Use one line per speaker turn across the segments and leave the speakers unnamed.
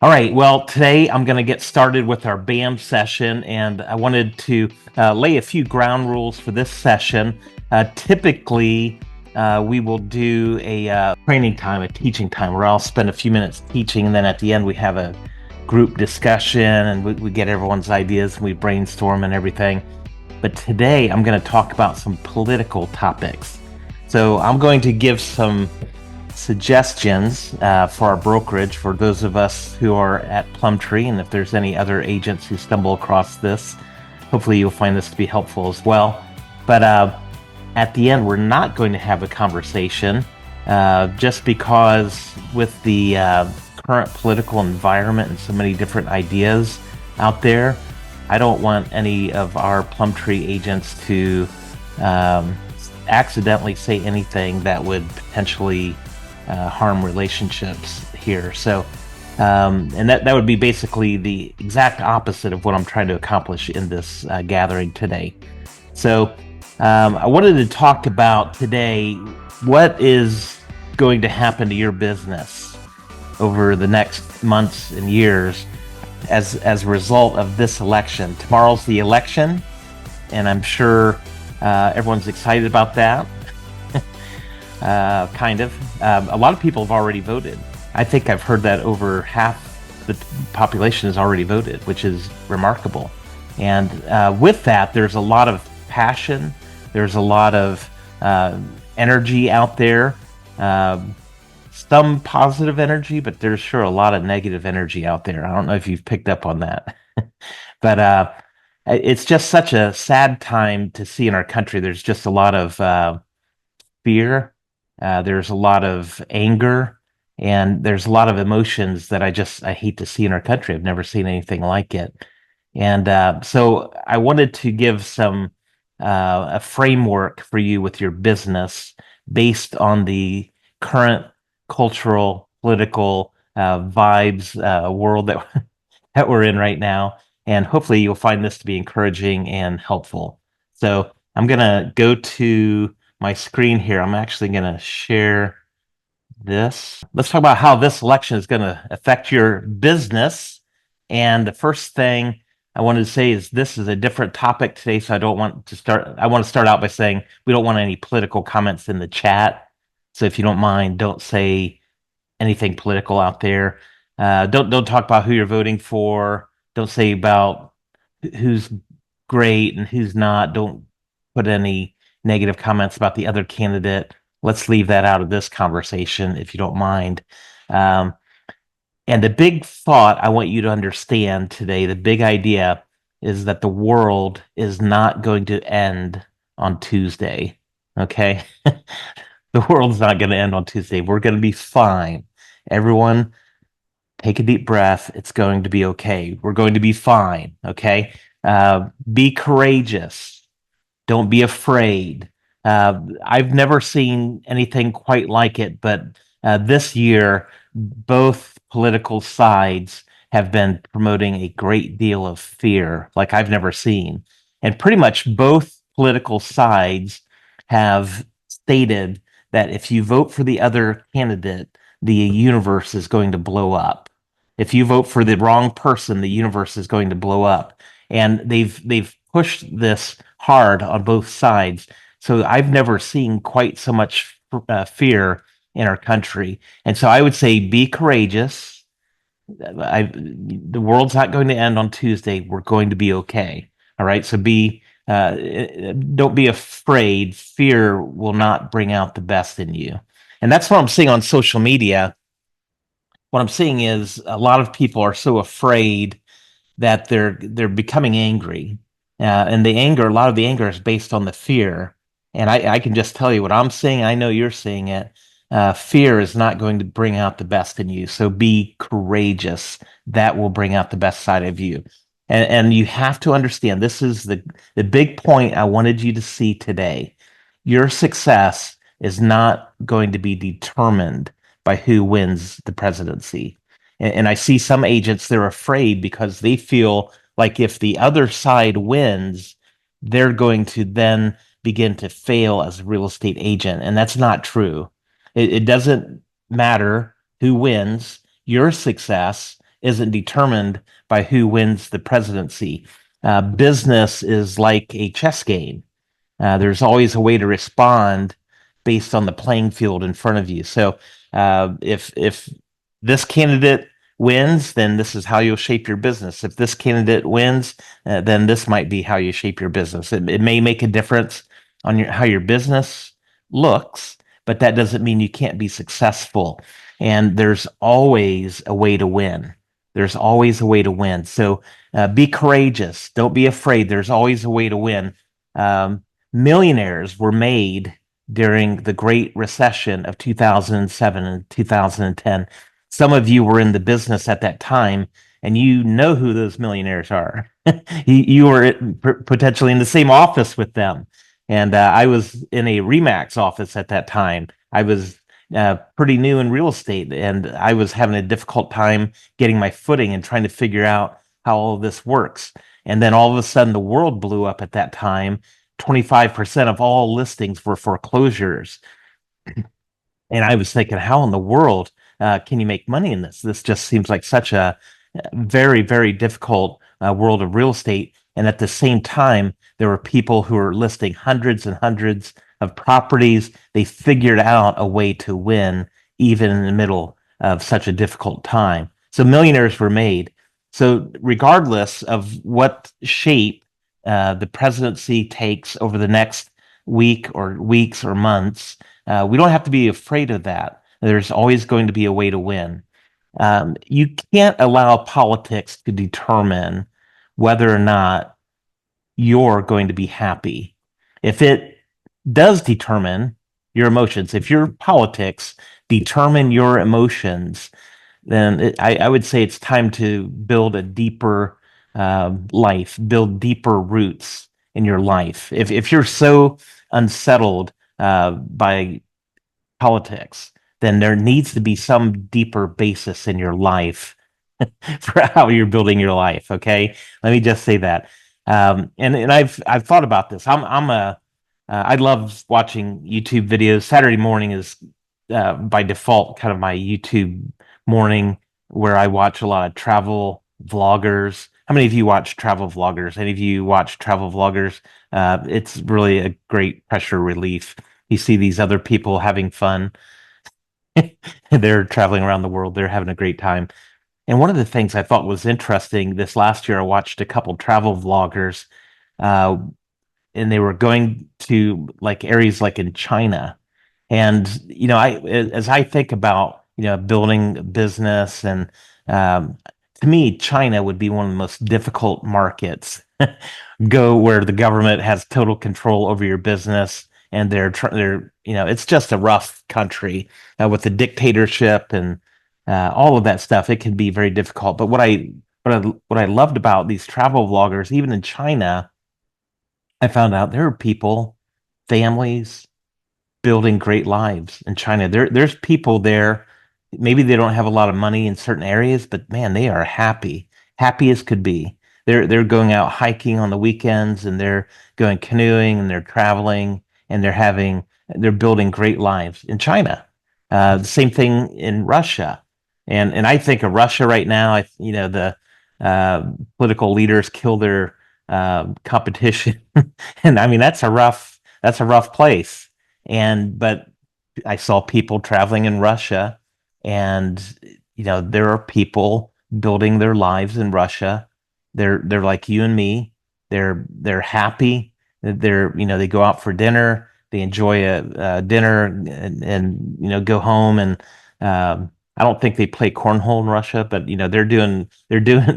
All right. Well, today I'm going to get started with our BAM session, and I wanted to lay a few ground rules for this session. Typically, we will do a training time, a teaching time, where I'll spend a few minutes teaching, and then at the end we have a group discussion, and we get everyone's ideas, and we brainstorm and everything. But today I'm going to talk about some political topics. So I'm going to give some suggestions for our brokerage for those of us who are at Plum Tree, and if there's any other agents who stumble across this, hopefully you'll find this to be helpful as well. But at the end, we're not going to have a conversation just because with the current political environment and so many different ideas out there, I don't want any of our Plum Tree agents to accidentally say anything that would potentially harm relationships here. So, and that would be basically the exact opposite of what I'm trying to accomplish in this gathering today. So, I wanted to talk about today what is going to happen to your business over the next months and years as a result of this election. Tomorrow's the election, and I'm sure everyone's excited about that. Kind of. A lot of people have already voted. I think I've heard that over half the population has already voted, which is remarkable. And with that, there's a lot of passion. There's a lot of energy out there. Some positive energy, but there's sure a lot of negative energy out there. I don't know if you've picked up on that. But it's just such a sad time to see in our country. There's just a lot of fear. There's a lot of anger, and there's a lot of emotions that I hate to see in our country. I've never seen anything like it. And so I wanted to give some a framework for you with your business based on the current cultural, political vibes world that that we're in right now. And hopefully you'll find this to be encouraging and helpful. So I'm going to go to my screen here. I'm actually going to share this. Let's talk about how this election is going to affect your business. And the first thing I wanted to say is this is a different topic today, so I want to start out by saying we don't want any political comments in the chat. So if you don't mind, don't say anything political out there. Don't talk about who you're voting for. Don't say about who's great and who's not. Don't put any negative comments about the other candidate. Let's leave that out of this conversation, if you don't mind. Um, and the big thought I want you to understand today, the big idea is that the world is not going to end on Tuesday. Okay? The world's not going to end on Tuesday. We're going to be fine. Everyone, take a deep breath. It's going to be okay. We're going to be fine. Okay? Be courageous. Don't be afraid. I've never seen anything quite like it, but this year, both political sides have been promoting a great deal of fear like I've never seen. And pretty much both political sides have stated that if you vote for the other candidate, the universe is going to blow up. If you vote for the wrong person, the universe is going to blow up. And they've pushed this hard on both sides. So I've never seen quite so much fear in our country. And so I would say be courageous. The world's not going to end on Tuesday. We're going to be okay. All right. So don't be afraid. Fear will not bring out the best in you. And that's what I'm seeing on social media. What I'm seeing is a lot of people are so afraid that they're becoming angry, and a lot of the anger is based on the fear. And I can just tell you what I'm seeing. I know you're seeing it. Fear is not going to bring out the best in you. So be courageous. That will bring out the best side of you. And you have to understand this is the big point I wanted you to see today. Your success is not going to be determined by who wins the presidency. And I see some agents, they're afraid because they feel like if the other side wins, they're going to then begin to fail as a real estate agent. And that's not true. It doesn't matter who wins. Your success isn't determined by who wins the presidency. Business is like a chess game. There's always a way to respond based on the playing field in front of you. So if this candidate wins, then this is how you'll shape your business. If this candidate wins, then this might be how you shape your business. It may make a difference on how your business looks, but that doesn't mean you can't be successful. And there's always a way to win. There's always a way to win. So be courageous. Don't be afraid. There's always a way to win. Millionaires were made during the Great Recession of 2007 and 2010. Some of you were in the business at that time, and you know who those millionaires are. You were potentially in the same office with them. And I was in a Remax office at that time. I was pretty new in real estate, and I was having a difficult time getting my footing and trying to figure out how all of this works. And then all of a sudden, the world blew up at that time. 25% of all listings were foreclosures. And I was thinking, how in the world can you make money in this? This just seems like such a very, very difficult world of real estate. And at the same time, there were people who were listing hundreds and hundreds of properties. They figured out a way to win even in the middle of such a difficult time. So millionaires were made. So regardless of what shape the presidency takes over the next week or weeks or months, we don't have to be afraid of that. There's always going to be a way to win. You can't allow politics to determine whether or not you're going to be happy. If it does determine your emotions, if your politics determine your emotions, then I would say it's time to build a deeper life, build deeper roots in your life. If you're so unsettled by politics, then there needs to be some deeper basis in your life for how you're building your life. Okay, let me just say that. And I've thought about this. I love watching YouTube videos. Saturday morning is by default kind of my YouTube morning where I watch a lot of travel vloggers. How many of you watch travel vloggers? Any of you watch travel vloggers? It's really a great pressure relief. You see these other people having fun. They're traveling around the world. They're having a great time. And one of the things I thought was interesting this last year, I watched a couple travel vloggers, uh, and they were going to like areas like in China. And as I think about building a business, and to me, China would be one of the most difficult markets. Go where the government has total control over your business, and they're it's just a rough country with the dictatorship and all of that stuff. It can be very difficult. But what I loved about these travel vloggers, even in China, I found out there are people, families building great lives in China. There's people there. Maybe they don't have a lot of money in certain areas, but man, they are happy, happy as could be. They're going out hiking on the weekends, and they're going canoeing, and they're traveling, and they're building great lives in China. The same thing in Russia, and I think of Russia right now. The uh, political leaders kill their competition, and I mean that's a rough place. But I saw people traveling in Russia, and there are people building their lives in Russia. They're like you and me. They're happy. They go out for dinner. They enjoy a dinner, and go home. And I don't think they play cornhole in Russia, but they're doing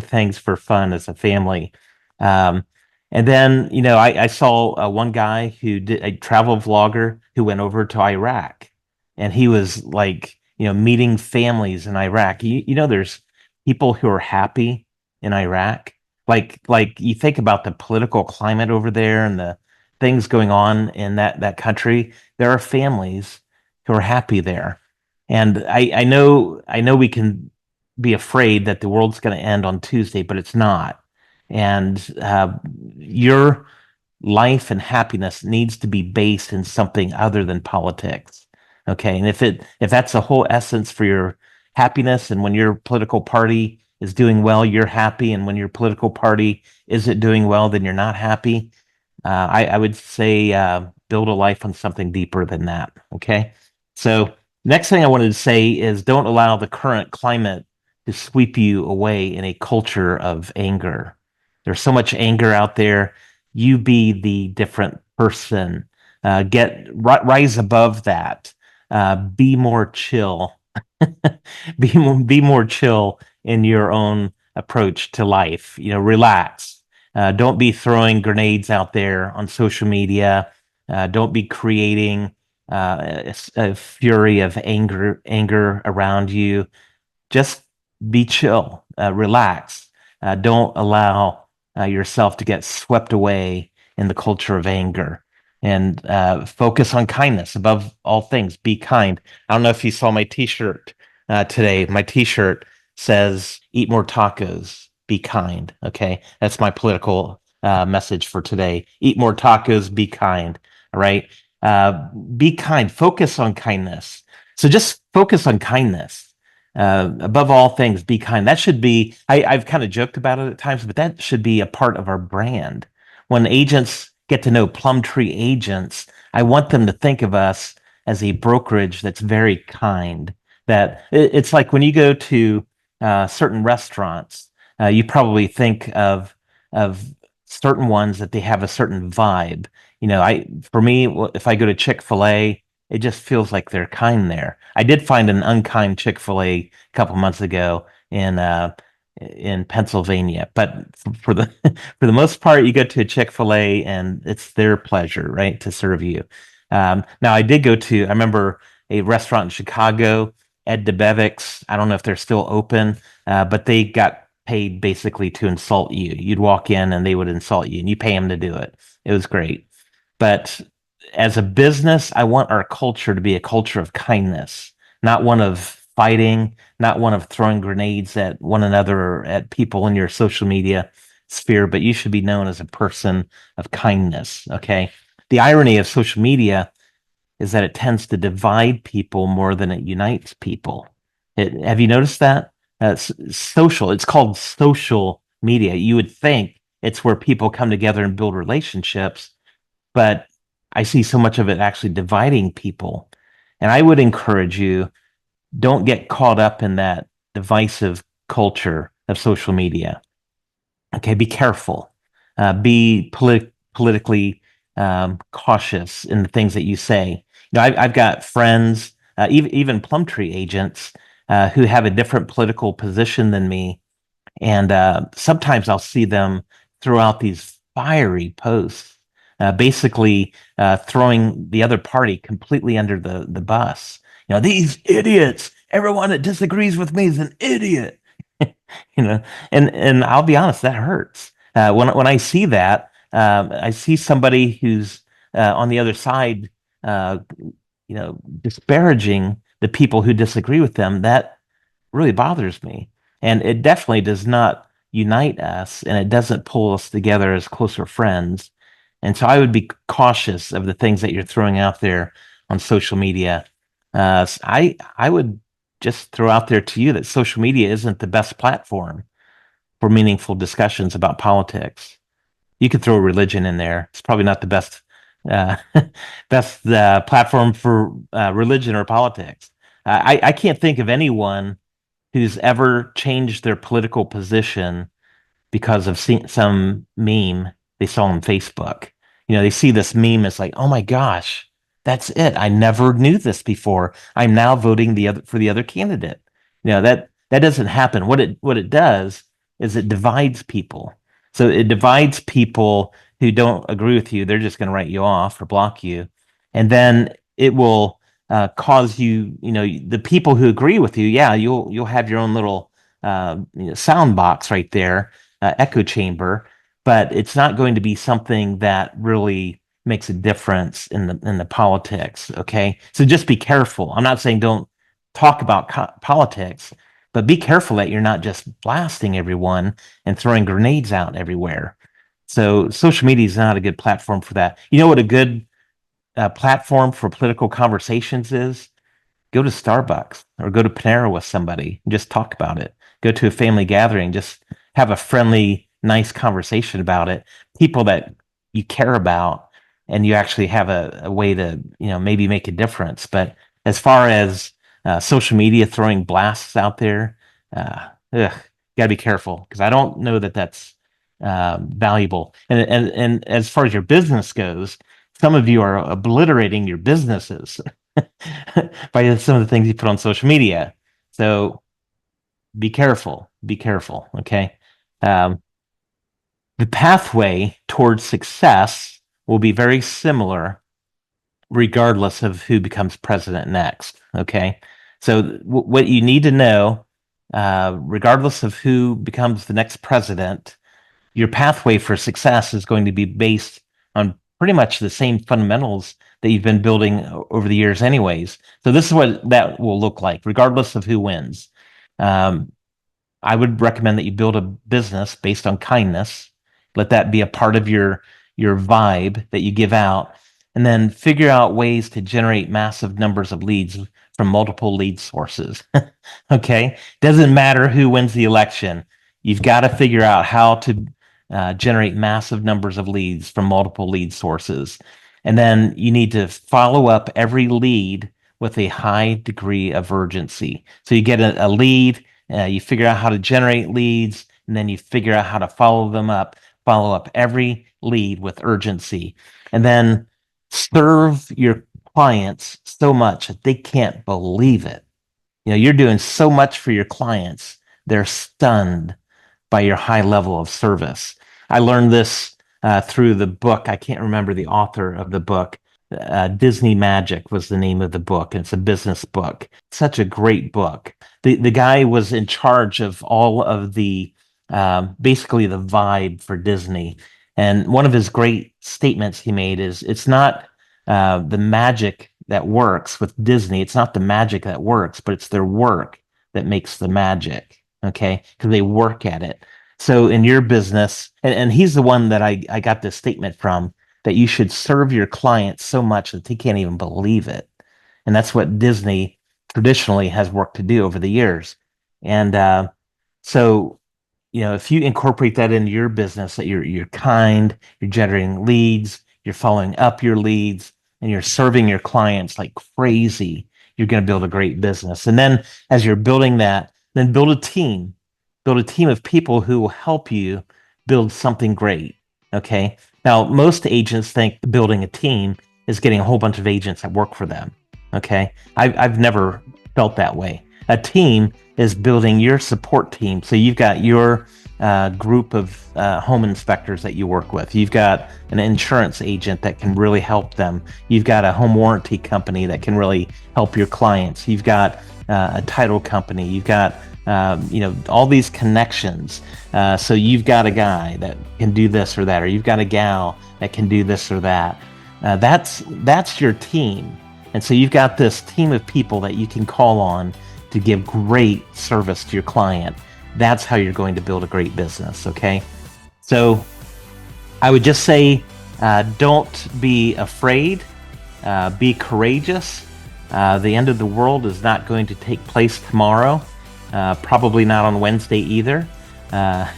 things for fun as a family. Um, and then, I saw one guy who did a travel vlogger who went over to Iraq, and he was like, meeting families in Iraq. There's people who are happy in Iraq. Like you think about the political climate over there and the things going on in that country. There are families who are happy there. And I know we can be afraid that the world's going to end on Tuesday, but it's not. And your life and happiness needs to be based in something other than politics. Okay. And if that's the whole essence for your happiness, and when your political party is doing well, you're happy, and when your political party isn't doing well, then you're not happy. I would say build a life on something deeper than that. Okay. So, next thing I wanted to say is don't allow the current climate to sweep you away in a culture of anger. There's so much anger out there. You be the different person. Rise above that. Be more chill. Be more chill in your own approach to life. Relax. Don't be throwing grenades out there on social media. Don't be creating a fury of anger around you. Just be chill, relax. Don't allow yourself to get swept away in the culture of anger. And focus on kindness above all things. Be kind. I don't know if you saw my T-shirt today. My T-shirt says, "Eat more tacos. Be kind." Okay, that's my political message for today. Eat more tacos. Be kind. All right. Uh, be kind. Focus on kindness. So just focus on kindness above all things, be kind. That should be, I've kind of joked about it at times, but that should be a part of our brand. When agents get to know Plum Tree agents, I want them to think of us as a brokerage that's very kind. It's like when you go to certain restaurants, you probably think of certain ones that they have a certain vibe. For me, if I go to Chick-fil-A, it just feels like they're kind there. I did find an unkind Chick-fil-A a couple months ago in Pennsylvania, but for the for the most part, you go to a Chick-fil-A and it's their pleasure, right, to serve you. Now, I remember a restaurant in Chicago, Ed DeBevick's. I don't know if they're still open, but they got paid basically to insult you. You'd walk in and they would insult you, and you pay them to do it. It was great. But as a business, I want our culture to be a culture of kindness, not one of fighting, not one of throwing grenades at one another or at people in your social media sphere, but you should be known as a person of kindness. Okay. The irony of social media is that it tends to divide people more than it unites people. Have you noticed that? It's called social media. You would think it's where people come together and build relationships, but I see so much of it actually dividing people. And I would encourage you, don't get caught up in that divisive culture of social media. Okay, be careful. Be politically cautious in the things that you say. I've got friends, even Plum Tree agents, who have a different political position than me, and sometimes I'll see them throw out these fiery posts, basically throwing the other party completely under the bus. These idiots. Everyone that disagrees with me is an idiot. you know, and I'll be honest, that hurts. When I see that, I see somebody who's on the other side, uh, disparaging the people who disagree with them. That really bothers me. And it definitely does not unite us and it doesn't pull us together as closer friends. And so I would be cautious of the things that you're throwing out there on social media. I would just throw out there to you that social media isn't the best platform for meaningful discussions about politics. You could throw religion in there. It's probably not the uh, best platform for religion or politics. I can't think of anyone who's ever changed their political position because of some meme they saw on Facebook. They see this meme, it's like, oh my gosh, that's it. I never knew this before. I'm now voting for the other candidate. That doesn't happen. What it does is it divides people. So it divides people who don't agree with you. They're just going to write you off or block you, and then it will cause you. The people who agree with you, yeah, you'll have your own little sound box right there, echo chamber, but it's not going to be something that really makes a difference in the politics. Okay, so just be careful. I'm not saying don't talk about politics, but be careful that you're not just blasting everyone and throwing grenades out everywhere. So social media is not a good platform for that. You know what a good platform for political conversations is? Go to Starbucks or go to Panera with somebody and just talk about it. go to a family gathering, just have a friendly, nice conversation about it. People that you care about, and you actually have a way to, maybe make a difference. But as far as social media throwing blasts out there, got to be careful because I don't know that that's valuable. And as far as your business goes, some of you are obliterating your businesses by some of the things you put on social media. So be careful. Be careful. Okay. Um, the pathway towards success will be very similar regardless of who becomes president next. Okay. So what you need to know, regardless of who becomes the next president, your pathway for success is going to be based on pretty much the same fundamentals that you've been building over the years anyways. So this is what that will look like, regardless of who wins. Um, I would recommend that you build a business based on kindness. Let that be a part of your vibe that you give out, and then figure out ways to generate massive numbers of leads from multiple lead sources. Okay, doesn't matter who wins the election. You've got to figure out how to generate massive numbers of leads from multiple lead sources, and then you need to follow up every lead with a high degree of urgency. So you get a lead, you figure out how to generate leads, and then you figure out how to follow up every lead with urgency, and then serve your clients so much that they can't believe it. You're doing so much for your clients, they're stunned by your high level of service. I learned this through the book. I can't remember the author of the book. Disney Magic was the name of the book. It's a business book. Such a great book. The guy was in charge of all of the basically the vibe for Disney. And one of his great statements he made is, it's not the magic that works with Disney. It's not the magic that works, but it's their work that makes the magic. Okay, because they work at it. So in your business, and he's the one that I got this statement from, that you should serve your clients so much that they can't even believe it. And that's what Disney traditionally has worked to do over the years. And so, if you incorporate that into your business, that you're kind, you're generating leads, you're following up your leads, and you're serving your clients like crazy, you're going to build a great business. And then as you're building that, then build a team of people who will help you build something great. Okay. Now, most agents think building a team is getting a whole bunch of agents that work for them. Okay. I've never felt that way. A team is building your support team. So you've got your group of home inspectors that you work with. You've got an insurance agent that can really help them. You've got a home warranty company that can really help your clients. You've got a title company. You've got all these connections. So you've got a guy that can do this or that, or you've got a gal that can do this or that. That's your team. And so you've got this team of people that you can call on to give great service to your client. That's how you're going to build a great business. Okay. So I would just say, don't be afraid, be courageous. The end of the world is not going to take place tomorrow. Probably not on Wednesday either. But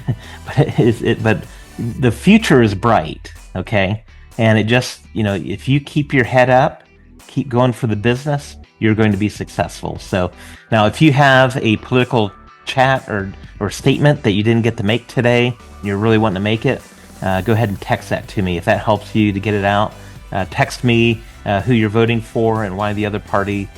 the future is bright. Okay. And it just, if you keep your head up, keep going for the business, you're going to be successful. So now, if you have a political chat or statement that you didn't get to make today, and you're really wanting to make it, go ahead and text that to me. If that helps you to get it out, text me who you're voting for and why the other party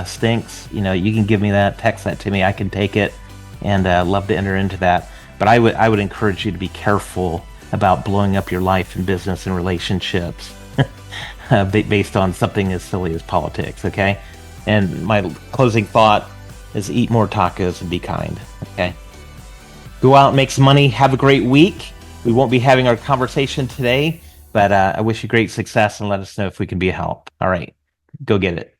stinks. You can give me that, text that to me. I can take it, and love to enter into that. But I would encourage you to be careful about blowing up your life and business and relationships based on something as silly as politics. Okay. And my closing thought is, eat more tacos and be kind. Okay. Go out and make some money. Have a great week. We won't be having our conversation today, but I wish you great success, and let us know if we can be a help. All right. Go get it.